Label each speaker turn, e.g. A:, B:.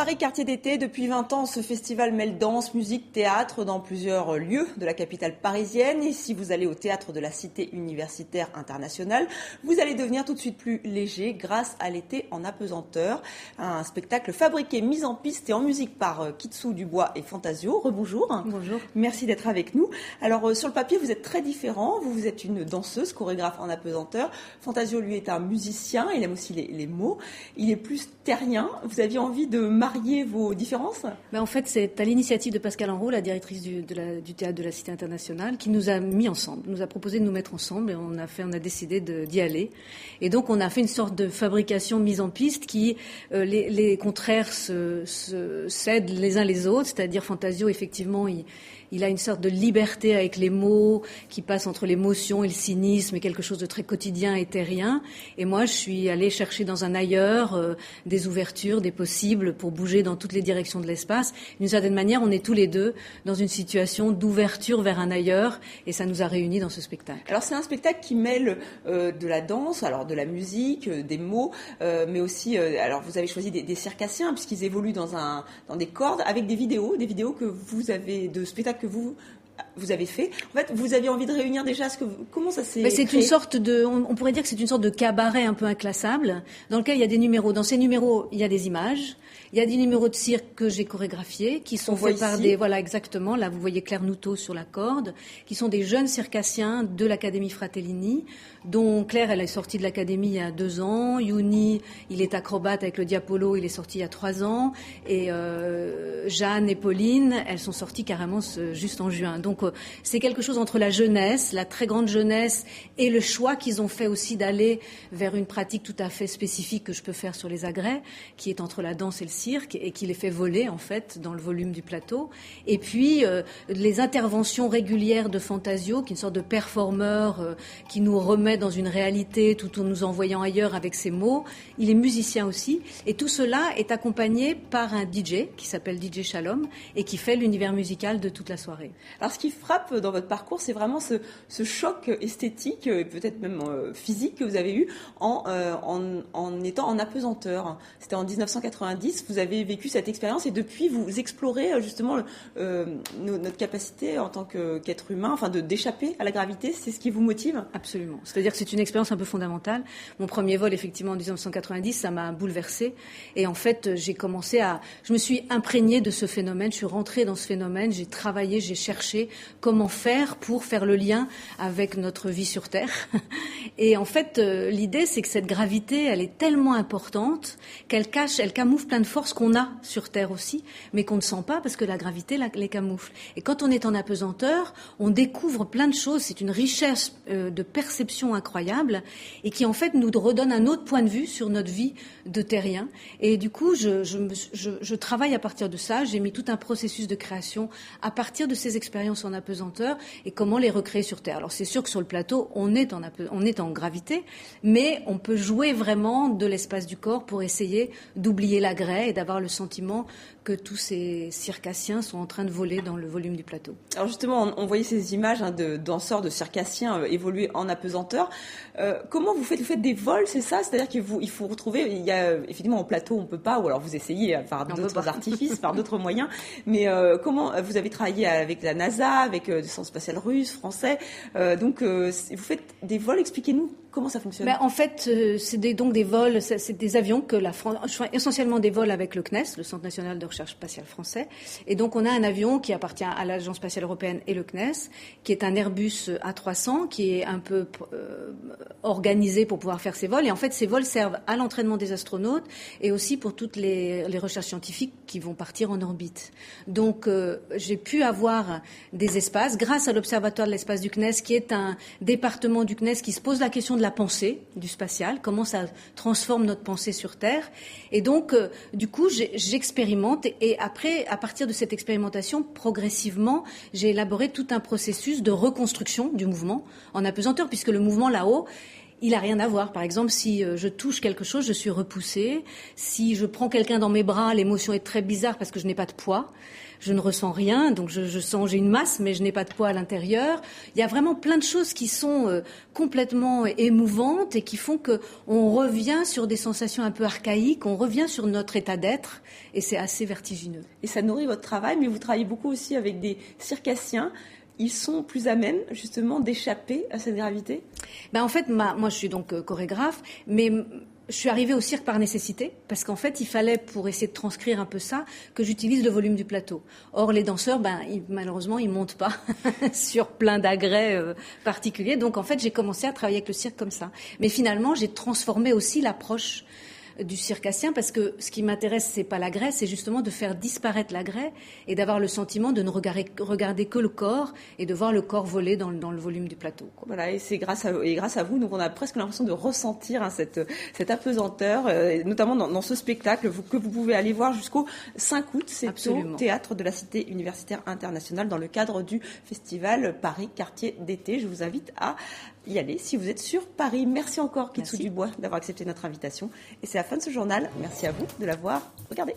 A: Paris Quartier d'été, depuis 20 ans, ce festival mêle danse, musique, théâtre dans plusieurs lieux de la capitale parisienne. Et si vous allez au théâtre de la Cité universitaire internationale, vous allez devenir tout de suite plus léger grâce à l'été en apesanteur. Un spectacle fabriqué, mis en piste et en musique par Kitsou Dubois et Fantasio. Rebonjour.
B: Bonjour.
A: Merci d'être avec nous. Alors sur le papier, vous êtes très différents. Vous êtes une danseuse, chorégraphe en apesanteur. Fantasio, lui, est un musicien. Il aime aussi les mots. Il est plus terrien. Vous aviez envie de marier vos différences ?
B: En fait, c'est à l'initiative de Pascal Enrault, la directrice du théâtre de la Cité internationale, qui nous a mis ensemble, nous a proposé de nous mettre ensemble et on a décidé d'y aller. Et donc, on a fait une sorte de fabrication mise en piste qui, les contraires se cèdent les uns les autres, c'est-à-dire Fantasio, effectivement, il a une sorte de liberté avec les mots qui passe entre l'émotion et le cynisme et quelque chose de très quotidien et terrien. Et moi, je suis allée chercher dans un ailleurs des ouvertures, des possibles pour bouger dans toutes les directions de l'espace. D'une certaine manière, on est tous les deux dans une situation d'ouverture vers un ailleurs et ça nous a réunis dans ce spectacle.
A: Alors c'est un spectacle qui mêle de la danse, alors de la musique, des mots, mais aussi, alors vous avez choisi des circassiens puisqu'ils évoluent dans des cordes avec des vidéos que vous avez de spectacles que vous avez fait. En fait, vous aviez envie de réunir déjà comment ça s'est
B: c'est
A: créé ?
B: une sorte on pourrait dire que c'est une sorte de cabaret un peu inclassable, dans lequel il y a des numéros. Dans ces numéros, il y a des images. Il y a des numéros de cirque que j'ai chorégraphiés, qui sont faits par voilà, exactement. Là, vous voyez Claire Noutot sur la corde, qui sont des jeunes circassiens de l'Académie Fratellini, dont Claire, elle est sortie de l'Académie il y a 2 ans. Youni, il est acrobate avec le Diapolo, il est sorti il y a 3 ans. Et Jeanne et Pauline, elles sont sorties carrément juste en juin. Donc, c'est quelque chose entre la jeunesse, la très grande jeunesse, et le choix qu'ils ont fait aussi d'aller vers une pratique tout à fait spécifique que je peux faire sur les agrès, qui est entre la danse et le cirque, et qui les fait voler, en fait, dans le volume du plateau. Et puis, les interventions régulières de Fantasio, qui est une sorte de performeur qui nous remet dans une réalité tout en nous envoyant ailleurs avec ses mots. Il est musicien aussi. Et tout cela est accompagné par un DJ qui s'appelle DJ Shalom et qui fait l'univers musical de toute la soirée.
A: Alors, ce qui frappe dans votre parcours, c'est vraiment ce choc esthétique, et peut-être même physique que vous avez eu en étant en apesanteur. C'était en 1990. Vous avez vécu cette expérience et depuis, vous explorez justement notre capacité en tant qu'être humain, enfin d'échapper à la gravité. C'est ce qui vous motive ?
B: Absolument. C'est-à-dire que c'est une expérience un peu fondamentale. Mon premier vol, effectivement, en 1990, ça m'a bouleversée. Et en fait, je me suis imprégnée de ce phénomène. Je suis rentrée dans ce phénomène. J'ai travaillé, j'ai cherché comment faire pour faire le lien avec notre vie sur Terre. Et en fait, l'idée, c'est que cette gravité, elle est tellement importante qu'elle camoufle plein de forces qu'on a sur Terre aussi, mais qu'on ne sent pas parce que la gravité les camoufle. Et quand on est en apesanteur, on découvre plein de choses. C'est une richesse de perception incroyable et qui en fait nous redonne un autre point de vue sur notre vie de terrien. Et du coup, je travaille à partir de ça. J'ai mis tout un processus de création à partir de ces expériences en apesanteur et comment les recréer sur Terre. Alors c'est sûr que sur le plateau, on est en gravité, mais on peut jouer vraiment de l'espace du corps pour essayer d'oublier l'agrès et d'avoir le sentiment que tous ces circassiens sont en train de voler dans le volume du plateau.
A: Alors justement, on voyait ces images de danseurs, de circassiens évoluer en apesanteur. Comment vous faites ? Vous faites des vols, c'est ça ? C'est-à-dire qu'il faut retrouver, il y a effectivement en plateau, on peut pas, ou alors vous essayez par d'autres artifices, par d'autres moyens. Mais comment vous avez travaillé avec la NASA, avec le Centre spatial russe, français. Donc vous faites des vols. Expliquez-nous comment ça fonctionne.
B: En fait, c'est des vols, c'est des avions que la France, essentiellement des vols avec le CNES, le Centre national de recherche spatiale français. Et donc on a un avion qui appartient à l'Agence spatiale européenne et le CNES, qui est un Airbus A300, qui est un peu organisé pour pouvoir faire ces vols. Et en fait, ces vols servent à l'entraînement des astronautes et aussi pour toutes les recherches scientifiques qui vont partir en orbite. Donc j'ai pu avoir des espaces grâce à l'Observatoire de l'espace du CNES, qui est un département du CNES qui se pose la question de la pensée, du spatial, comment ça transforme notre pensée sur Terre. Et donc, du coup, j'expérimente et après, à partir de cette expérimentation, progressivement, j'ai élaboré tout un processus de reconstruction du mouvement en apesanteur, puisque le mouvement là-haut, il a rien à voir. Par exemple, si je touche quelque chose, je suis repoussée. Si je prends quelqu'un dans mes bras, l'émotion est très bizarre parce que je n'ai pas de poids. Je ne ressens rien, donc je sens, j'ai une masse, mais je n'ai pas de poids à l'intérieur. Il y a vraiment plein de choses qui sont complètement émouvantes et qui font que on revient sur des sensations un peu archaïques, on revient sur notre état d'être, et c'est assez vertigineux.
A: Et ça nourrit votre travail, mais vous travaillez beaucoup aussi avec des circassiens. Ils sont plus à même, justement, d'échapper à cette gravité?
B: En fait, moi, je suis donc chorégraphe, mais je suis arrivée au cirque par nécessité, parce qu'en fait, il fallait, pour essayer de transcrire un peu ça, que j'utilise le volume du plateau. Or, les danseurs, malheureusement, ils montent pas sur plein d'agrès particuliers. Donc, en fait, j'ai commencé à travailler avec le cirque comme ça. Mais finalement, j'ai transformé aussi l'approche du circassien, parce que ce qui m'intéresse, c'est pas l'agrès, c'est justement de faire disparaître l'agrès et d'avoir le sentiment de ne regarder que le corps et de voir le corps voler dans le volume du plateau, quoi.
A: Voilà, et c'est grâce à vous, donc on a presque l'impression de ressentir cette apesanteur, notamment dans ce spectacle que vous pouvez aller voir jusqu'au 5 août. C'est
B: Absolument.
A: au Théâtre de la Cité universitaire internationale dans le cadre du festival Paris Quartier d'été. Je vous invite à y aller si vous êtes sur Paris. Merci encore, Kitsou Dubois, d'avoir accepté notre invitation. Et c'est la fin de ce journal. Merci à vous de l'avoir regardé.